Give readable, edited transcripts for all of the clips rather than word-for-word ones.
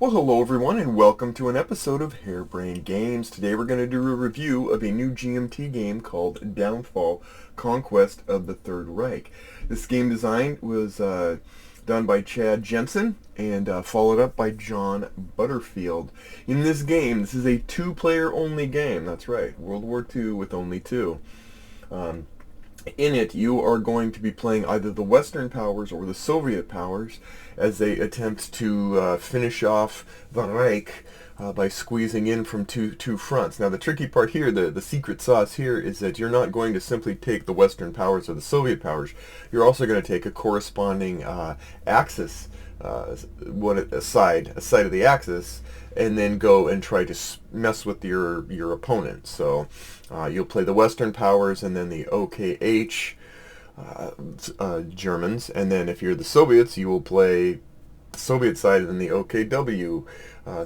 Well, hello everyone, and welcome to an episode of Harebrained Games. Today we're going to do a review of a new GMT game called Downfall: Conquest of the Third Reich. This game design was done by Chad Jensen and followed up by John Butterfield. In this game, this is a two-player only game. That's right, World War II with only two. In it, you are going to be playing either the Western powers or the Soviet powers as they attempt to finish off the Reich by squeezing in from two fronts. Now, the tricky part here, the secret sauce here, is that you're not going to simply take the Western powers or the Soviet powers. You're also going to take a corresponding axis, a side of the axis, and then go and try to mess with your opponent. So you'll play the Western powers and then the OKH Germans, and then if you're the Soviets, you will play the Soviet side and then the OKW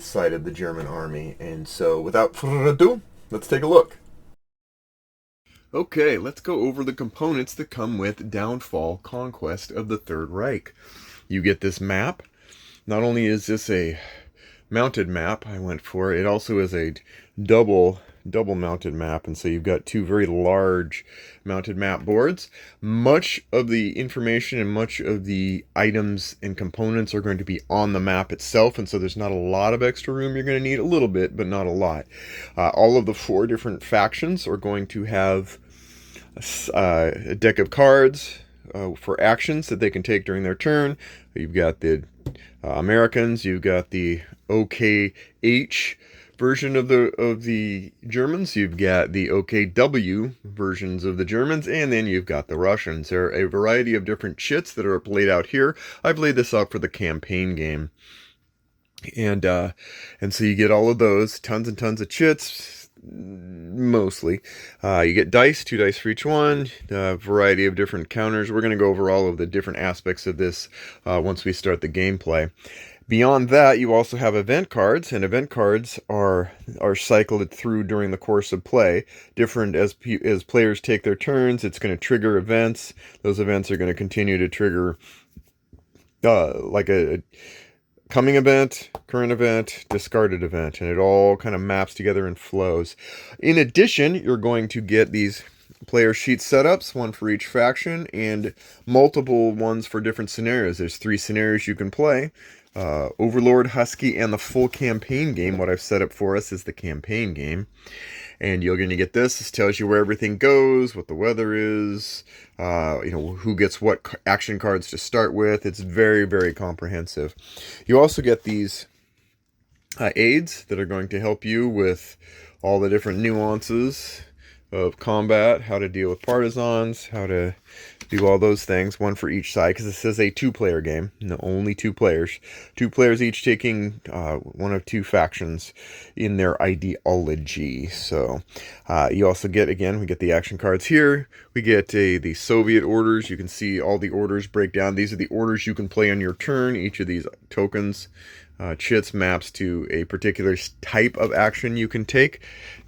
side of the German army. And so without further ado, let's take a look. Okay, let's go over the components that come with Downfall: Conquest of the Third Reich. You get this map. Not only is this a mounted map I went for, it also is a double mounted map, and so you've got two very large mounted map boards. Much of the information and much of the items and components are going to be on the map itself, and so there's not a lot of extra room. You're going to need a little bit, but not a lot. All of the four different factions are going to have a deck of cards for actions that they can take during their turn. You've got the Americans, you've got the OKH version of the Germans, you've got the OKW versions of the Germans, and then you've got the Russians. There are a variety of different chits that are laid out here. I've laid this out for the campaign game. And so you get all of those, tons and tons of chits, mostly. You get dice, 2 dice for each one, a variety of different counters. We're going to go over all of the different aspects of this once we start the gameplay. Beyond that, you also have event cards, and event cards are cycled through during the course of play. Different as players take their turns, it's going to trigger events. Those events are going to continue to trigger like a coming event, current event, discarded event, and it all kind of maps together and flows. In addition, you're going to get these player sheet setups, one for each faction, and multiple ones for different scenarios. There's 3 scenarios you can play. Overlord, Husky, and the full campaign game. What I've set up for us is the campaign game. And you're going to get this. This tells you where everything goes, what the weather is, who gets what action cards to start with. It's very, very comprehensive. You also get these aids that are going to help you with all the different nuances of combat, how to deal with partisans, how to do all those things, one for each side, because this is a 2-player game. No, only 2 players. 2 players each taking one of 2 factions in their ideology. So you also get, again, we get the action cards here. We get the Soviet orders. You can see all the orders break down. These are the orders you can play on your turn. Each of these tokens, chits, maps to a particular type of action you can take,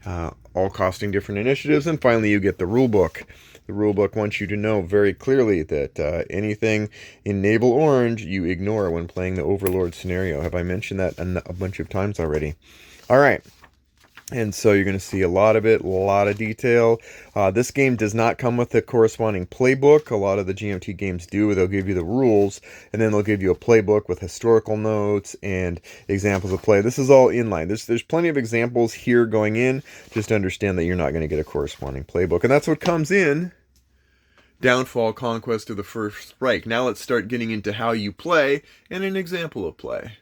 all costing different initiatives. And finally, you get the rule book. The rulebook wants you to know very clearly that anything in naval orange you ignore when playing the Overlord scenario. Have I mentioned that a bunch of times already? All right. And so you're going to see a lot of it, a lot of detail. This game does not come with a corresponding playbook. A lot of the GMT games do. They'll give you the rules, and then they'll give you a playbook with historical notes and examples of play. This is all inline. There's plenty of examples here going in. Just understand that you're not going to get a corresponding playbook. And that's what comes in Downfall: Conquest of the First Reich. Now let's start getting into how you play and an example of play.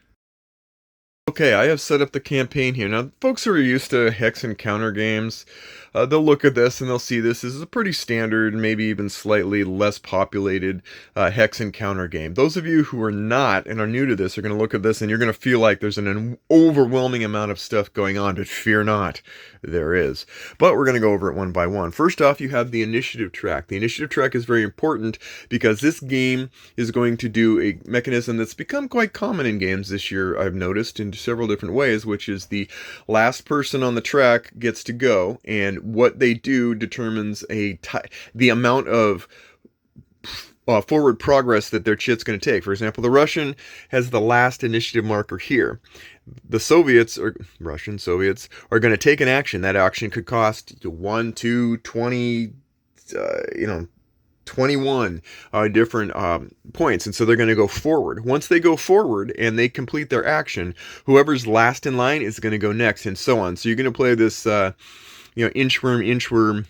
Okay, I have set up the campaign here. Now, folks who are used to hex and counter games, they'll look at this and they'll see this is a pretty standard, maybe even slightly less populated hex and counter game. Those of you who are not and are new to this are going to look at this and you're going to feel like there's an overwhelming amount of stuff going on, but fear not, there is. But we're going to go over it one by one. First off, you have the initiative track. The initiative track is very important because this game is going to do a mechanism that's become quite common in games this year, I've noticed, in several different ways, which is the last person on the track gets to go, and what they do determines the amount of forward progress that their chit's going to take. For example, the Russian has the last initiative marker here. The Soviets, or Russian Soviets, are going to take an action. That action could cost 1, 2, 20, 21 different points. And so they're going to go forward. Once they go forward and they complete their action, whoever's last in line is going to go next, and so on. So you're going to play this, inchworm,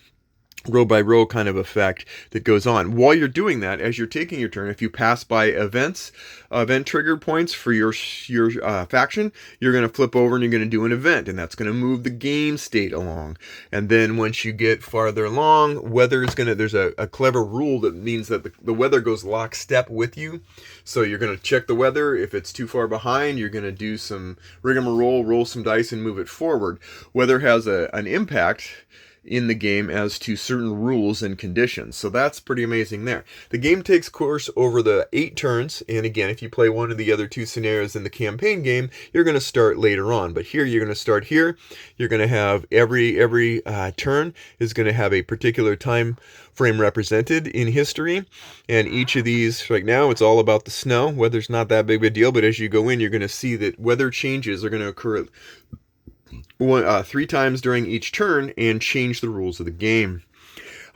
row by row kind of effect that goes on. While you're doing that, as you're taking your turn, if you pass by event trigger points for your faction, you're going to flip over and you're going to do an event, and that's going to move the game state along. And then once you get farther along, weather is going to, there's a clever rule that means that the weather goes lockstep with you. So you're going to check the weather. If it's too far behind, you're going to do some rigmarole, roll some dice, and move it forward. Weather has an impact in the game as to certain rules and conditions. So that's pretty amazing there. The game takes course over the 8 turns, and again, if you play one of the other 2 scenarios in the campaign game, you're going to start later on. But here, you're going to start here. You're going to have every turn is going to have a particular time frame represented in history, and each of these, right now, it's all about the snow. Weather's not that big of a deal, but as you go in, you're going to see that weather changes are going to occur 3 times during each turn and change the rules of the game.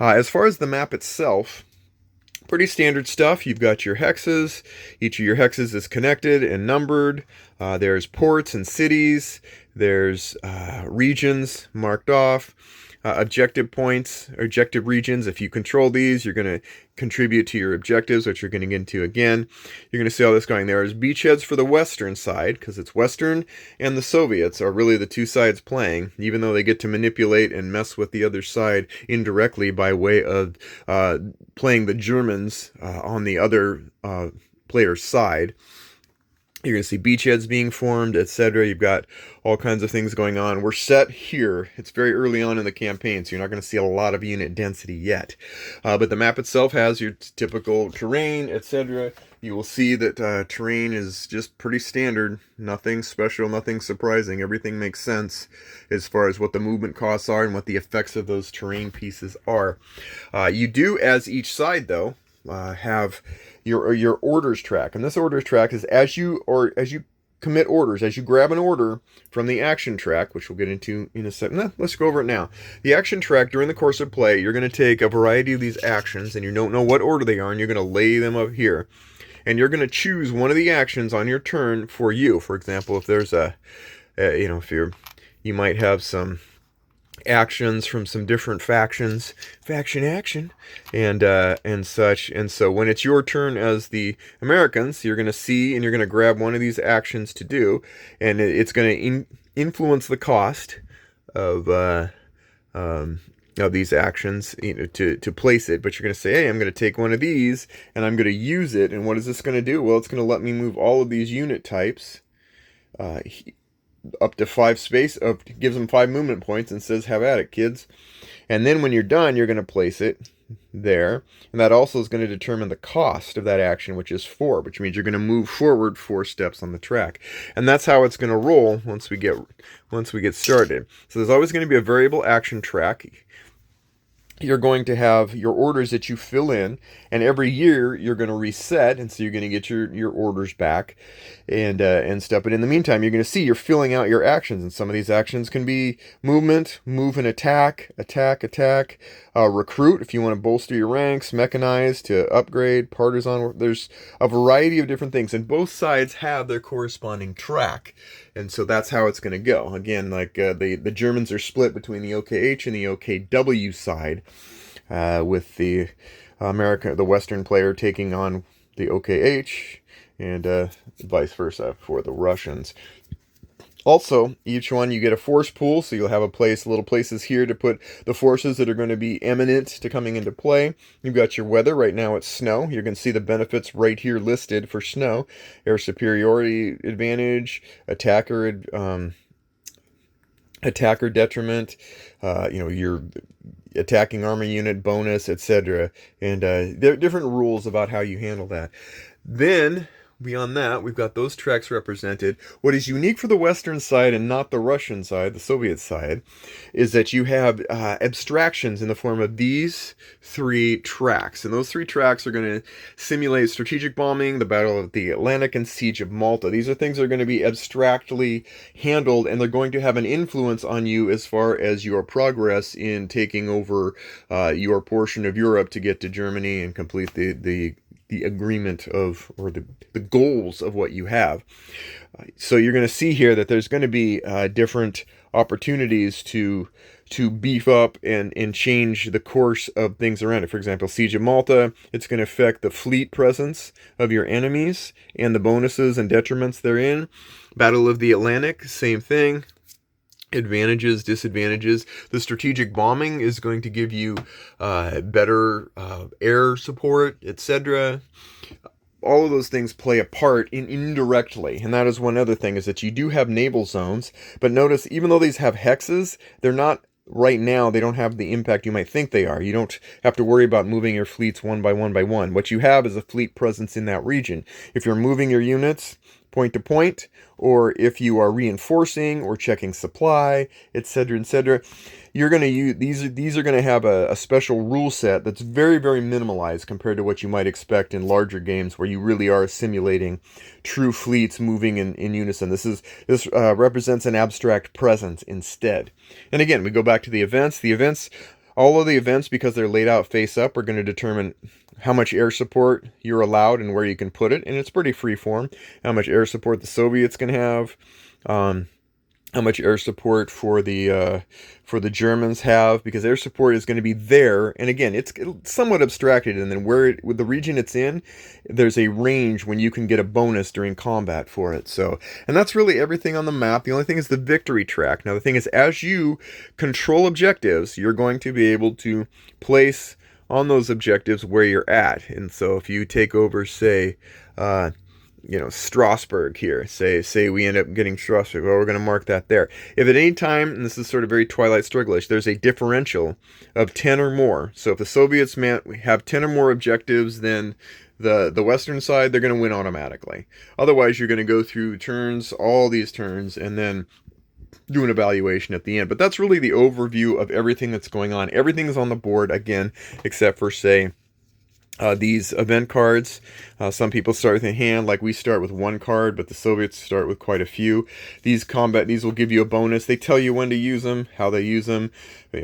As far as the map itself, pretty standard stuff. You've got your hexes. Each of your hexes is connected and numbered. There's ports and cities. There's regions marked off. Objective points, objective regions. If you control these, you're going to contribute to your objectives, which you're going to get into again. You're going to see all this going. There's beachheads for the Western side, because it's Western and the Soviets are really the 2 sides playing, even though they get to manipulate and mess with the other side indirectly by way of playing the Germans on the other player's side. You're going to see beachheads being formed, etc. You've got all kinds of things going on. We're set here. It's very early on in the campaign, so you're not going to see a lot of unit density yet. But the map itself has your typical terrain, etc. You will see that terrain is just pretty standard. Nothing special, nothing surprising. Everything makes sense as far as what the movement costs are and what the effects of those terrain pieces are. You do, as each side, though, have your orders track, and this orders track is as you commit orders, as you grab an order from the action track, which we'll get into in a second. Let's go over it now. The action track, during the course of play, you're going to take a variety of these actions, and you don't know what order they are, and you're going to lay them up here, and you're going to choose one of the actions on your turn for you. For example, if there's you might have some actions from some different faction action and such, and so when it's your turn as the Americans, you're going to see and you're going to grab one of these actions to do, and it's going to influence the cost of these actions, to place it. But you're going to say, hey, I'm going to take one of these and I'm going to use it, and what is this going to do? Well, it's going to let me move all of these unit types up to 5 space, gives them 5 movement points and says, have at it, kids. And then when you're done, you're going to place it there, and that also is going to determine the cost of that action, which is 4, which means you're going to move forward 4 steps on the track. And that's how it's going to roll once we get started. So there's always going to be a variable action track. You're going to have your orders that you fill in, and every year you're going to reset, and so you're going to get your orders back and stuff. But in the meantime, you're going to see you're filling out your actions, and some of these actions can be movement, move and attack, recruit if you want to bolster your ranks, mechanize to upgrade, partisan. There's a variety of different things, and both sides have their corresponding track. And so that's how it's going to go. Again, like the Germans are split between the OKH and the OKW side, with the the Western player taking on the OKH, and vice versa for the Russians. Also, each one you get a force pool, so you'll have little places here to put the forces that are going to be eminent to coming into play. You've got your weather. Right now it's snow. You can see the benefits right here listed for snow. Air superiority advantage, attacker detriment, your attacking army unit bonus, etc. And there are different rules about how you handle that. Then beyond that, we've got those tracks represented. What is unique for the Western side and not the Russian side, the Soviet side, is that you have abstractions in the form of these 3 tracks. And those 3 tracks are going to simulate strategic bombing, the Battle of the Atlantic, and Siege of Malta. These are things that are going to be abstractly handled, and they're going to have an influence on you as far as your progress in taking over your portion of Europe to get to Germany and complete the agreement of, or the goals of what you have. So you're going to see here that there's going to be different opportunities to beef up and change the course of things around it. For example, Siege of Malta, it's going to affect the fleet presence of your enemies and the bonuses and detriments therein. Battle of the Atlantic, same thing. Advantages, disadvantages. The strategic bombing is going to give you better air support, etc. All of those things play a part indirectly, and that is one other thing, is that you do have naval zones, but notice even though these have hexes, they're not, right now, they don't have the impact you might think they are. You don't have to worry about moving your fleets one by one by one. What you have is a fleet presence in that region. If you're moving your units point to point, or if you are reinforcing or checking supply, etc., you're going to use these are going to have a special rule set that's very, very minimalized compared to what you might expect in larger games where you really are simulating true fleets moving in unison. This represents an abstract presence instead. And again, we go back to the events. All of the events, because they're laid out face up, are going to determine how much air support you're allowed and where you can put it, and it's pretty freeform. How much air support the Soviets can have, how much air support for the Germans have, because air support is going to be there. And again, it's somewhat abstracted, and then with the region it's in, there's a range when you can get a bonus during combat for it. So, and that's really everything on the map. The only thing is the victory track. Now the thing is, as you control objectives, you're going to be able to place on those objectives where you're at. And so if you take over, say, Strasbourg here, say we end up getting Strasbourg, well, we're going to mark that there. If at any time, and this is sort of very Twilight Struggle-ish, there's a differential of 10 or more. So if the Soviets have 10 or more objectives than the Western side, they're going to win automatically. Otherwise, you're going to go through turns, all these turns, and then do an evaluation at the end. But that's really the overview of everything that's going on. Everything is on the board, again, except for, say, these event cards. Some people start with a hand, like we start with 1 card, but the Soviets start with quite a few. These will give you a bonus. They tell you when to use them, how they use them,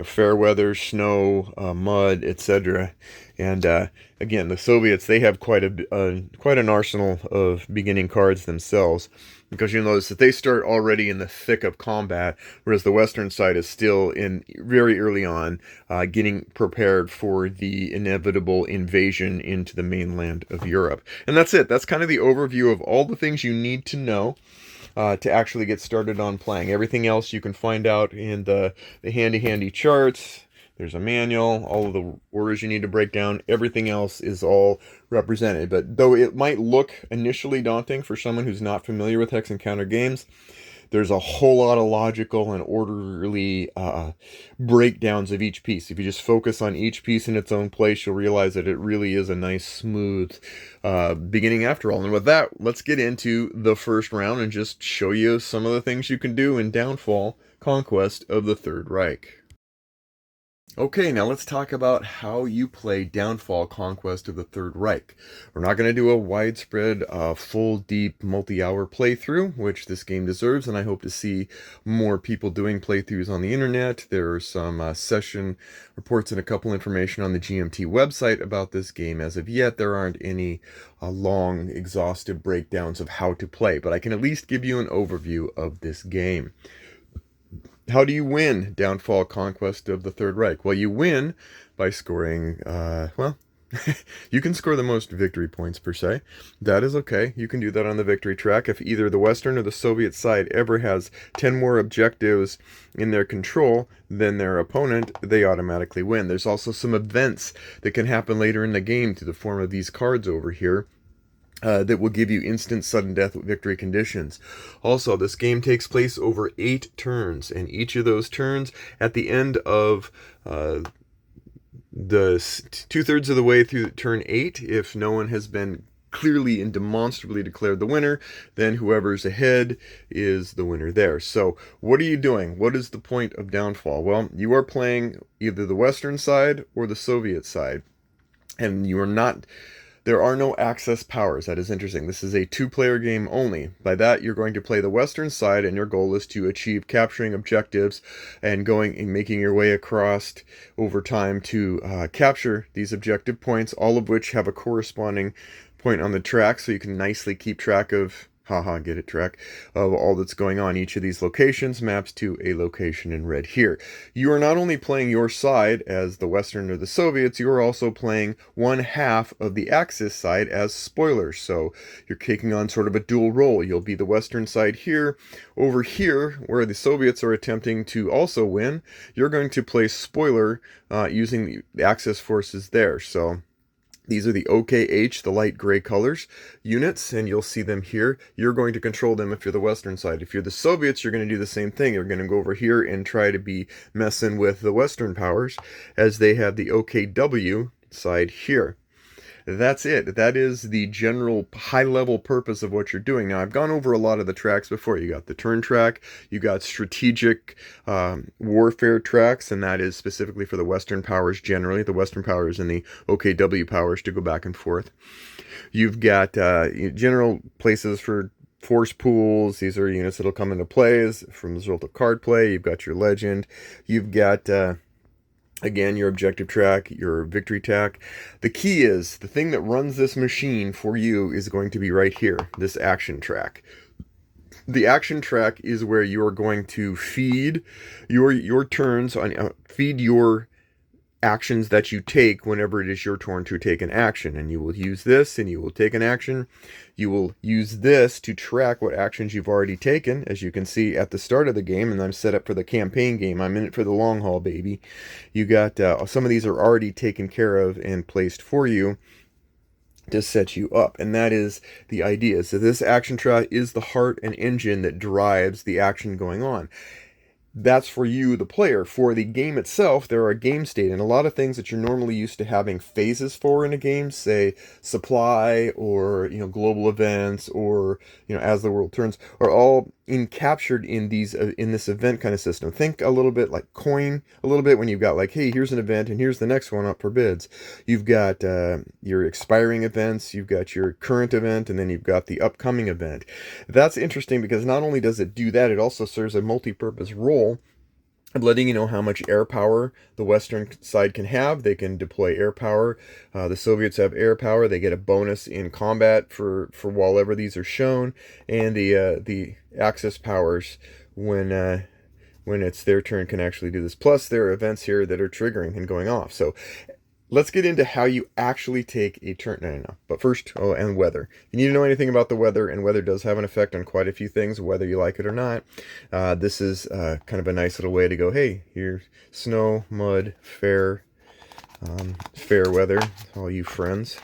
fair weather, snow, mud, etc. And again, the Soviets, they have quite an arsenal of beginning cards themselves, because you'll notice that they start already in the thick of combat, whereas the Western side is still in very early on, getting prepared for the inevitable invasion into the mainland of Europe. And that's it. That's kind of the overview of all the things you need to know to actually get started on playing. Everything else you can find out in the handy charts. There's a manual, all of the orders you need to break down. Everything else is all represented. But though it might look initially daunting for someone who's not familiar with hex and counter games, there's a whole lot of logical and orderly breakdowns of each piece. If you just focus on each piece in its own place, you'll realize that it really is a nice, smooth beginning after all. And with that, let's get into the first round and just show you some of the things you can do in Downfall, Conquest of the Third Reich. Okay, now let's talk about how you play Downfall, Conquest of the Third Reich. We're not going to do a widespread, full, deep, multi-hour playthrough, which this game deserves, and I hope to see more people doing playthroughs on the internet. There are some session reports and a couple information on the GMT website about this game. As of yet, there aren't any long, exhaustive breakdowns of how to play, but I can at least give you an overview of this game. How do you win Downfall, Conquest of the Third Reich? Well, you win by scoring, you can score the most victory points per se. That is okay. You can do that on the victory track. If either the Western or the Soviet side ever has 10 more objectives in their control than their opponent, they automatically win. There's also some events that can happen later in the game to the form of these cards over here. That will give you instant sudden death victory conditions. Also, this game takes place over 8 turns, and each of those turns, at the end of the 2/3 of the way through turn 8, if no one has been clearly and demonstrably declared the winner, then whoever's ahead is the winner there. So what are you doing? What is the point of downfall? Well, you are playing either the Western side or the Soviet side, and you are not... There are no access powers. That is interesting. This is a two-player game only. By that, you're going to play the Western side, and your goal is to achieve capturing objectives and going and making your way across over time to capture these objective points, all of which have a corresponding point on the track, so you can nicely keep track of... get it, track of all that's going on. Each of these locations maps to a location in red here. You are not only playing your side as the Western or the Soviets, you are also playing one half of the Axis side as spoilers. So you're taking on sort of a dual role. You'll be the Western side here. Over here, where the Soviets are attempting to also win, you're going to play spoiler using the Axis forces there. So these are the OKH, the light gray colors, units, and you'll see them here. You're going to control them if you're the Western side. If you're the Soviets, you're going to do the same thing. You're going to go over here and try to be messing with the Western powers, as they have the OKW side here. That's it. That is the general high-level purpose of what you're doing. Now, I've gone over a lot of the tracks before. You got the turn track, you got strategic warfare tracks, and that is specifically for the Western powers generally. The Western powers and the OKW powers to go back and forth. You've got general places for force pools. These are units that'll come into play as from the result of card play. You've got your legend. You've got... again, your objective track, your victory track. The key is, the thing that runs this machine for you is going to be right here, this action track. The action track is where you are going to feed your turns on, feed your actions that you take whenever it is your turn to take an action. And you will use this, and you will take an action. You will use this to track what actions you've already taken, as you can see at the start of the game. And I'm set up for the campaign game. I'm in it for the long haul, baby. You got some of these are already taken care of and placed for you to set you up, and that is the idea. So this action track is the heart and engine that drives the action going on. That's for you, the player. For the game itself, there are game state, and a lot of things that you're normally used to having phases for in a game, say supply or global events or as the world turns, are all captured in these in this event kind of system. Think a little bit like coin, a little bit when you've got like, hey, here's an event and here's the next one up for bids. You've got your expiring events, you've got your current event, and then you've got the upcoming event. That's interesting because not only does it do that, it also serves a multi-purpose role of letting you know how much air power the Western side can have. They can deploy air power. The Soviets have air power. They get a bonus in combat for wherever these are shown, and the Axis powers, when it's their turn, can actually do this. Plus, there are events here that are triggering and going off. So let's get into how you actually take a turn. No. But first, and weather. You need to know anything about the weather, and weather does have an effect on quite a few things, whether you like it or not. This is kind of a nice little way to go, hey, here's snow, mud, fair weather, all you friends,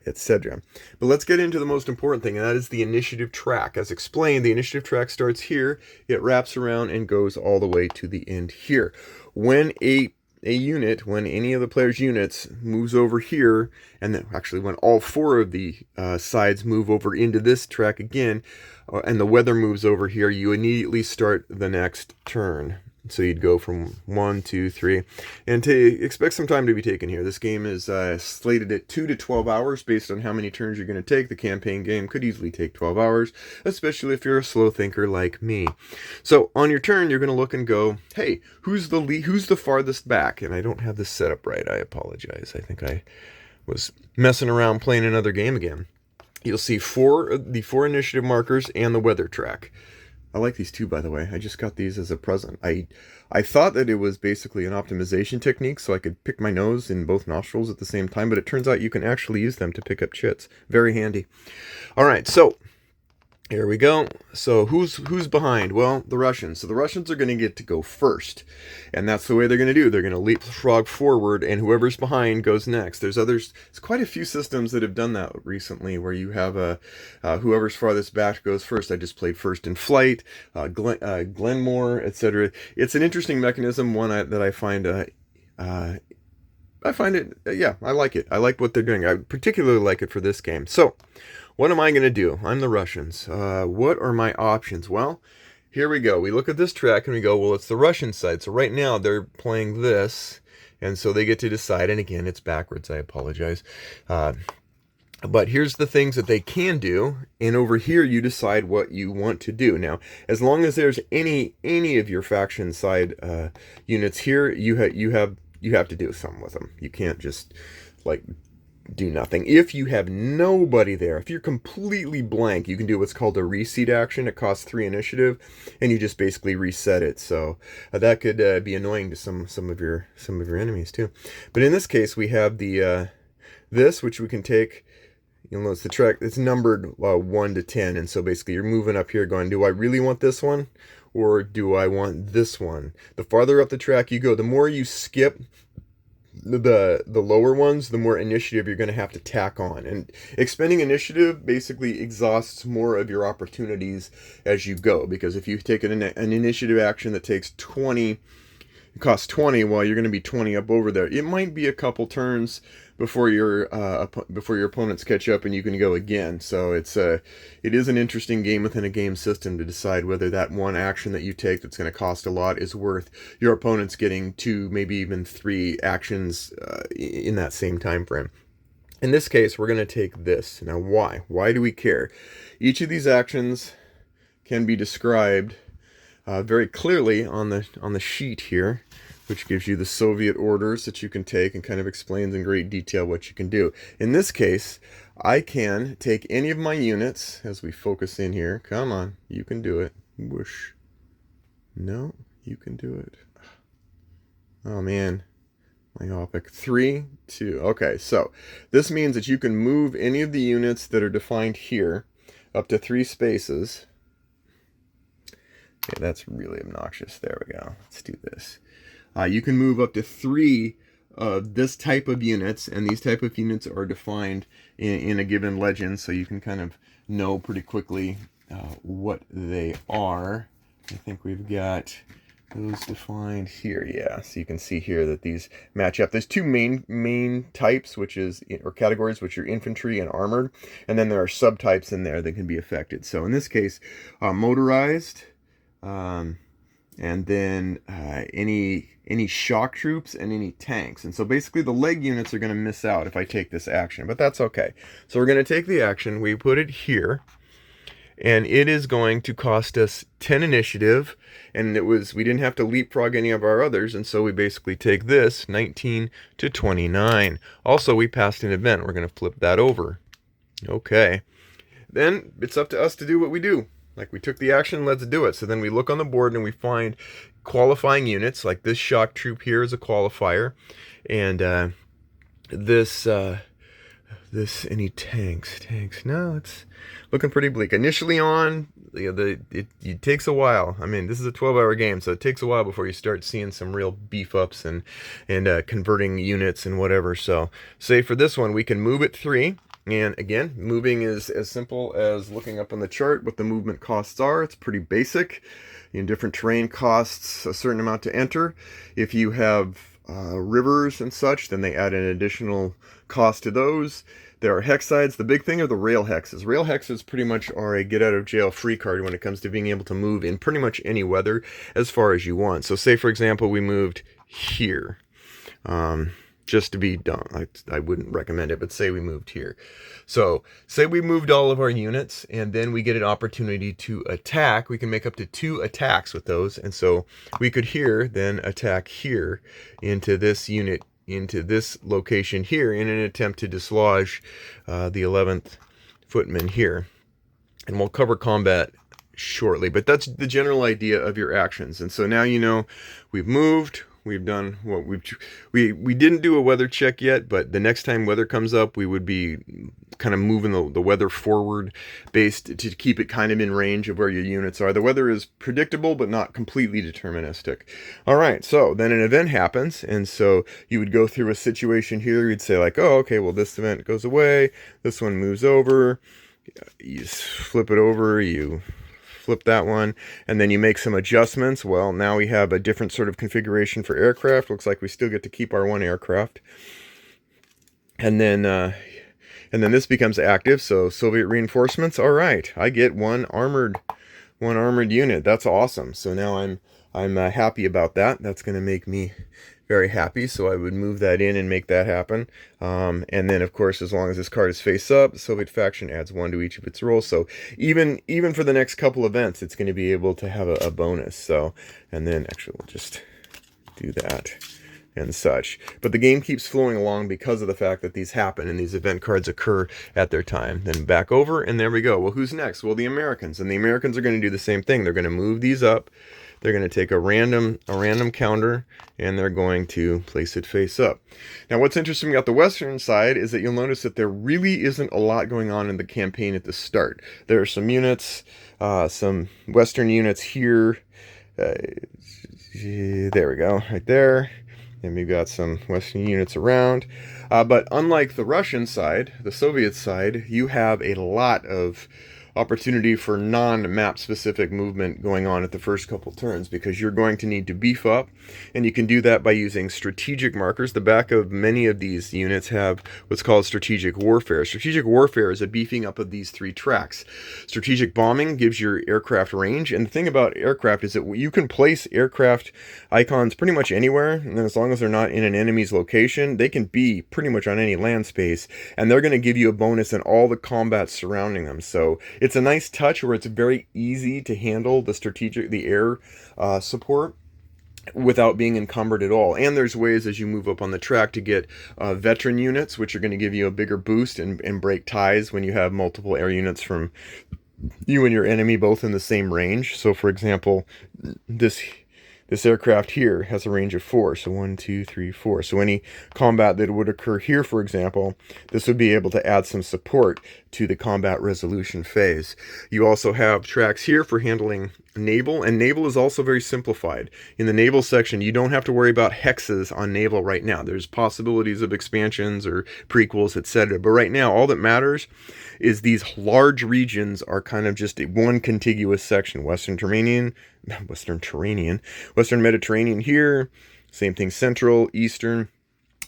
etc. But let's get into the most important thing, and that is the initiative track. As explained, the initiative track starts here, it wraps around and goes all the way to the end here. When when any of the player's units moves over here, and then actually when all four of the sides move over into this track again, and the weather moves over here, you immediately start the next turn. So you'd go from 1, 2, 3, and to expect some time to be taken here. This game is slated at 2 to 12 hours based on how many turns you're going to take. The campaign game could easily take 12 hours, especially if you're a slow thinker like me. So on your turn, you're going to look and go, hey, who's the farthest back? And I don't have this set up right. I apologize. I think I was messing around playing another game again. You'll see the four initiative markers and the weather track. I like these too, by the way. I just got these as a present. I thought that it was basically an optimization technique, so I could pick my nose in both nostrils at the same time, but it turns out you can actually use them to pick up chits. Very handy. All right, so here we go. So who's behind? Well, the Russians. So the Russians are going to get to go first, and that's the way they're going to do. They're going to leapfrog forward, and whoever's behind goes next. There's quite a few systems that have done that recently, where you have whoever's farthest back goes first. I just played First in Flight, Glenmore, etc. It's an interesting mechanism, one that I find I find it, yeah, I like it. I like what they're doing. I particularly like it for this game. So, what am I going to do? I'm the Russians. What are my options? Well, here we go. We look at this track and we go, well, it's the Russian side. So right now they're playing this, and so they get to decide. And again, it's backwards. I apologize. But here's the things that they can do, and over here you decide what you want to do. Now, as long as there's any of your faction side units here, you have to do something with them. You can't just like do nothing. If you have nobody there, if you're completely blank, you can do what's called a reseed action. It costs 3 initiative, and you just basically reset it. So that could be annoying to some of your enemies too. But in this case, we have the this, which we can take. You'll notice the track, it's numbered 1 to 10, and so basically you're moving up here going, do I really want this one, or do I want this one? The farther up the track you go, the more you skip the lower ones, the more initiative you're going to have to tack on. And expending initiative basically exhausts more of your opportunities as you go, because if you take an initiative action that takes 20, it costs 20, well, you're going to be 20 up over there. It might be a couple turns before your opponents catch up and you can go again. So it is an interesting game within a game system to decide whether that one action that you take that's going to cost a lot is worth your opponents getting 2, maybe even 3 actions in that same time frame. In this case, we're going to take this. Now, why? Why do we care? Each of these actions can be described very clearly on the sheet here, which gives you the Soviet orders that you can take and kind of explains in great detail what you can do. In this case, I can take any of my units, as we focus in here. Come on, you can do it. Whoosh. No, you can do it. Oh man, myopic. 3, 2. Okay, so this means that you can move any of the units that are defined here up to 3 spaces. Okay, that's really obnoxious. There we go. Let's do this. You can move up to 3 of this type of units, and these type of units are defined in a given legend, so you can kind of know pretty quickly what they are. I think we've got those defined here. Yeah, so you can see here that these match up. There's 2 main types, which is, or categories, which are infantry and armored, and then there are subtypes in there that can be affected. So in this case, motorized, and then any shock troops and any tanks. And so basically the leg units are going to miss out if I take this action, but that's okay. So we're going to take the action, we put it here, and it is going to cost us 10 initiative, and we didn't have to leapfrog any of our others, and so we basically take this 19 to 29. Also, we passed an event. We're going to flip that over. Okay. Then it's up to us to do what we do. Like, we took the action, let's do it. So then we look on the board and we find qualifying units, like this shock troop here is a qualifier, and this any tanks, no, it's looking pretty bleak. Initially on, it takes a while. I mean, this is a 12-hour game, so it takes a while before you start seeing some real beef ups and converting units and whatever. So say for this one, we can move it 3. And again, moving is as simple as looking up on the chart what the movement costs are. It's pretty basic. In different terrain costs a certain amount to enter. If you have rivers and such, then they add an additional cost to those. There are hex sides. The big thing are the rail hexes. Rail hexes pretty much are a get out of jail free card when it comes to being able to move in pretty much any weather as far as you want. So say, for example, we moved here. Just to be done, I wouldn't recommend it, but say we moved here. So say we moved all of our units, and then we get an opportunity to attack. We can make up to 2 attacks with those, and so we could here then attack here into this unit, into this location here, in an attempt to dislodge the 11th footman here. And we'll cover combat shortly, but that's the general idea of your actions. And so now you know we've moved. We've done what we didn't do a weather check yet, but the next time weather comes up, we would be kind of moving the weather forward based to keep it kind of in range of where your units are. The weather is predictable, but not completely deterministic. All right, so then an event happens, and so you would go through a situation here. You'd say like, oh, okay, well, this event goes away. This one moves over. You flip it over. You flip that one, and then you make some adjustments. Well, now we have a different sort of configuration for aircraft. Looks like we still get to keep our one aircraft. And then this becomes active, so Soviet reinforcements. All right, I get one armored unit. That's awesome. So now I'm happy about that. That's going to make me very happy. So I would move that in and make that happen. And then, of course, as long as this card is face up, the Soviet faction adds 1 to each of its rolls. So even for the next couple events, it's going to be able to have a bonus. So, and then actually we'll just do that and such. But the game keeps flowing along because of the fact that these happen and these event cards occur at their time. Then back over, and there we go. Well, who's next? Well, the Americans. And the Americans are going to do the same thing. They're going to move these up. They're going to take a random counter, and they're going to place it face up. Now, what's interesting about the Western side is that you'll notice that there really isn't a lot going on in the campaign at the start. There are some units, some Western units here. There we go, right there. And we've got some Western units around. But unlike the Russian side, the Soviet side, you have a lot of opportunity for non-map specific movement going on at the first couple turns, because you're going to need to beef up, and you can do that by using strategic markers. The back of many of these units have what's called strategic warfare. Strategic warfare is a beefing up of these 3 tracks. Strategic bombing gives your aircraft range, and the thing about aircraft is that you can place aircraft icons pretty much anywhere, and as long as they're not in an enemy's location, they can be pretty much on any land space, and they're going to give you a bonus in all the combat surrounding them. So it's a nice touch where it's very easy to handle the air support without being encumbered at all. And there's ways as you move up on the track to get veteran units, which are going to give you a bigger boost and break ties when you have multiple air units from you and your enemy both in the same range. So for example, this aircraft here has a range of 4, so 1, 2, 3, 4. So any combat that would occur here, for example, this would be able to add some support to the combat resolution phase. You also have tracks here for handling naval, and naval is also very simplified. In the naval section, you don't have to worry about hexes on naval right now. There's possibilities of expansions or prequels, etc. But right now, all that matters is these large regions are kind of just one contiguous section. Western Mediterranean here, same thing, Central, Eastern.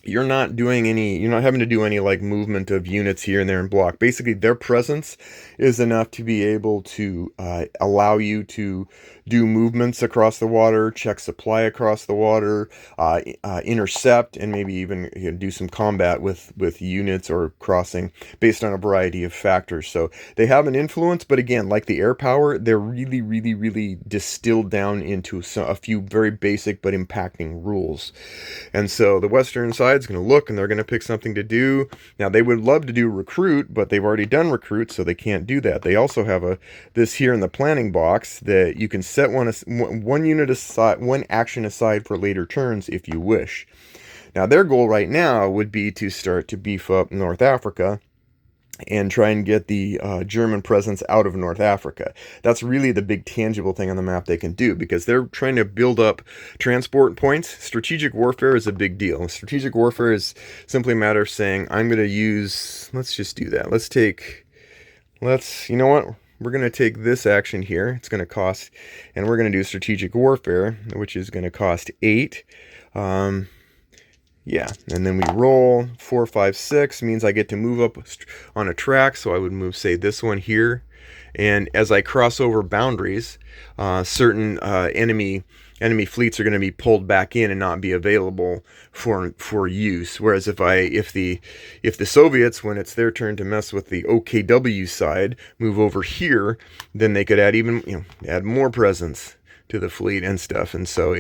You're not having to do any like movement of units here and there in block. Basically, their presence is enough to be able to allow you to do movements across the water, check supply across the water, intercept, and maybe even do some combat with units or crossing based on a variety of factors. So they have an influence, but again, like the air power, they're really, really, really distilled down into a few very basic but impacting rules. And so the Western side is going to look and they're going to pick something to do. Now they would love to do recruit, but they've already done recruit, so they can't do that. They also have this here in the planning box that you can set one unit aside, one action aside for later turns if you wish. Now their goal right now would be to start to beef up North Africa and try and get the German presence out of North Africa. That's really the big tangible thing on the map they can do, because they're trying to build up transport points. Strategic warfare is a big deal. Strategic warfare is simply a matter of saying, I'm going to use, let's just do that. You know what? We're going to take this action here. It's going to cost, and we're going to do strategic warfare, which is going to cost 8. Yeah, and then we roll 4, 5, 6, means I get to move up on a track. So I would move, say, this one here. And as I cross over boundaries, certain enemy fleets are going to be pulled back in and not be available for use. Whereas if the Soviets, when it's their turn to mess with the OKW side, move over here, then they could add more presence to the fleet and stuff. And so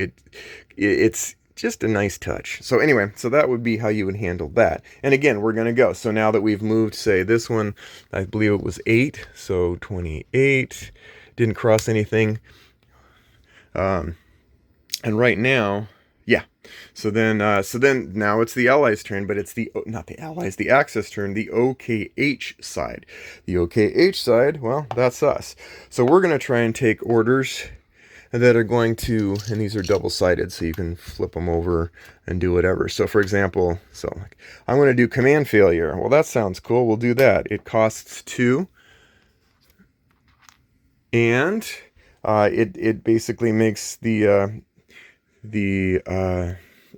it's just a nice touch. So anyway, so that would be how you would handle that. And again, we're going to go. So now that we've moved, say, this one, I believe it was 8. So 28, didn't cross anything. And right now, yeah. So then now it's the Allies' turn, but it's not the Allies, the Axis turn, the OKH side. The OKH side, well, that's us. So we're going to try and take orders that are going to, and these are double-sided, so you can flip them over and do whatever. So for example, I'm going to do command failure. Well, that sounds cool. We'll do that. It costs 2. and it basically makes the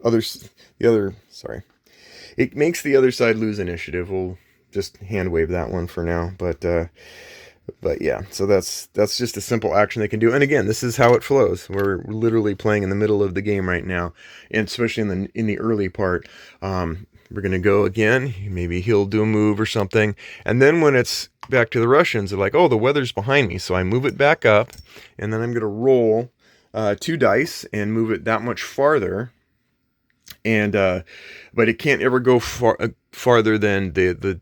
other sorry, it makes the other side lose initiative. We'll just hand wave that one for now, but yeah, so that's just a simple action they can do. And again, this is how it flows. We're literally playing in the middle of the game right now, and especially in the early part. We're gonna go again. Maybe he'll do a move or something, and then when it's back to the Russians, they're like, "Oh, the weather's behind me," so I move it back up, and then I'm gonna roll 2 dice and move it that much farther. And but it can't ever go farther than the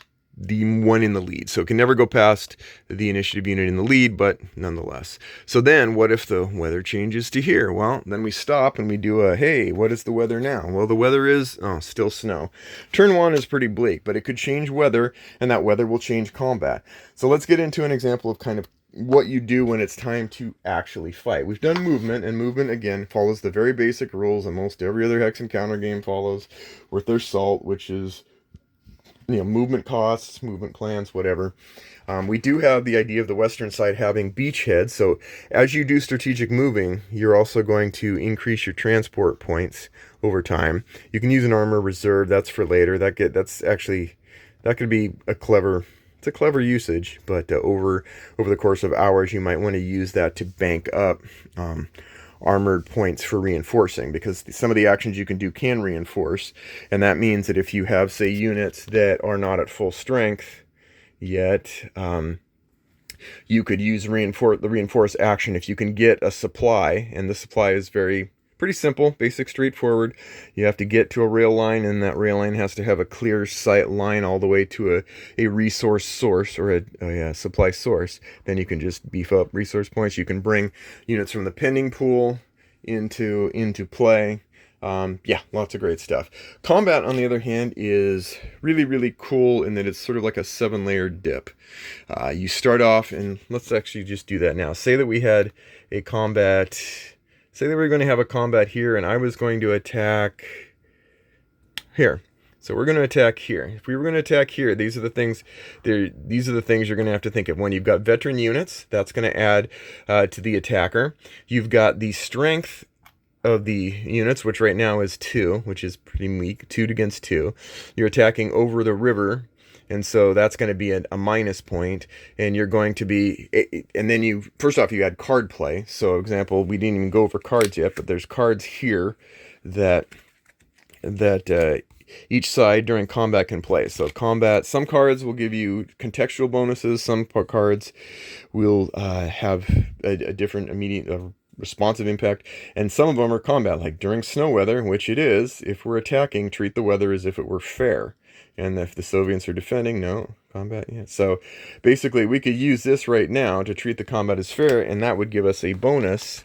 one in the lead. So it can never go past the initiative unit in the lead, but nonetheless. So then what if the weather changes to here? Well, then we stop and we do a, hey, what is the weather now? Well, the weather is, still snow. Turn 1 is pretty bleak, but it could change weather, and that weather will change combat. So let's get into an example of kind of what you do when it's time to actually fight. We've done movement, and movement, again, follows the very basic rules that most every other hex encounter game follows, with their SALT, which is, movement costs, movement plans, whatever. We do have the idea of the western side having beachheads, so as you do strategic moving, you're also going to increase your transport points over time. You can use an armor reserve, that's for later. That could be a clever usage, but over the course of hours, you might want to use that to bank up armored points for reinforcing, because some of the actions you can do can reinforce, and that means that if you have, say, units that are not at full strength yet, you could use the reinforce action if you can get a supply, and the supply is pretty simple, basic, straightforward. You have to get to a rail line, and that rail line has to have a clear sight line all the way to a resource source, or a supply source. Then you can just beef up resource points. You can bring units from the pending pool into play. Lots of great stuff. Combat, on the other hand, is really, really cool in that it's sort of like a 7-layer dip. You start off, and let's actually just do that now. Say that we had a combat... Say that we're going to have a combat here, and I was going to attack here. So we're going to attack here. If we were going to attack here, these are the things you're going to have to think of. One, you've got veteran units. That's going to add to the attacker. You've got the strength of the units, which right now is 2, which is pretty weak. 2 against 2. You're attacking over the river, and so that's going to be a minus point, and you're going to be, and then first off, you add card play. So example, we didn't even go over cards yet, but there's cards here that each side during combat can play. So combat, some cards will give you contextual bonuses, some cards will have a different immediate responsive impact, and some of them are combat, like during snow weather, which it is. If we're attacking, treat the weather as if it were fair. And if the Soviets are defending, no combat. Yeah. So basically, we could use this right now to treat the combat as fair, and that would give us a bonus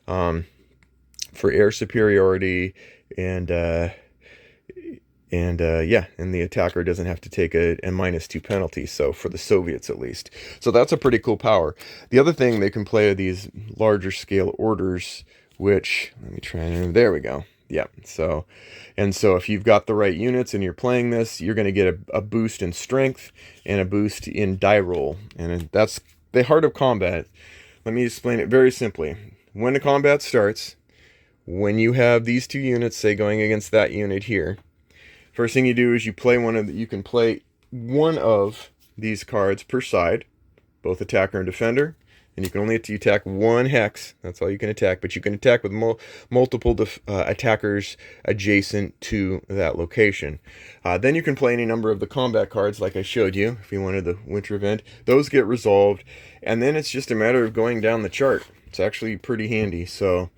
for air superiority, and the attacker doesn't have to take a -2 penalty. So for the Soviets, at least. So that's a pretty cool power. The other thing they can play are these larger scale orders, which, let me try and, there we go. Yeah, so if you've got the right units and you're playing this, you're going to get a boost in strength and a boost in die roll. And that's the heart of combat. Let me explain it very simply. When the combat starts, when you have these 2 units, say, going against that unit here, first thing you do is you can play one of these cards per side, both attacker and defender. And you can only attack 1 hex. That's all you can attack. But you can attack with multiple attackers adjacent to that location. Then you can play any number of the combat cards, like I showed you, if you wanted the winter event. Those get resolved. And then it's just a matter of going down the chart. It's actually pretty handy. So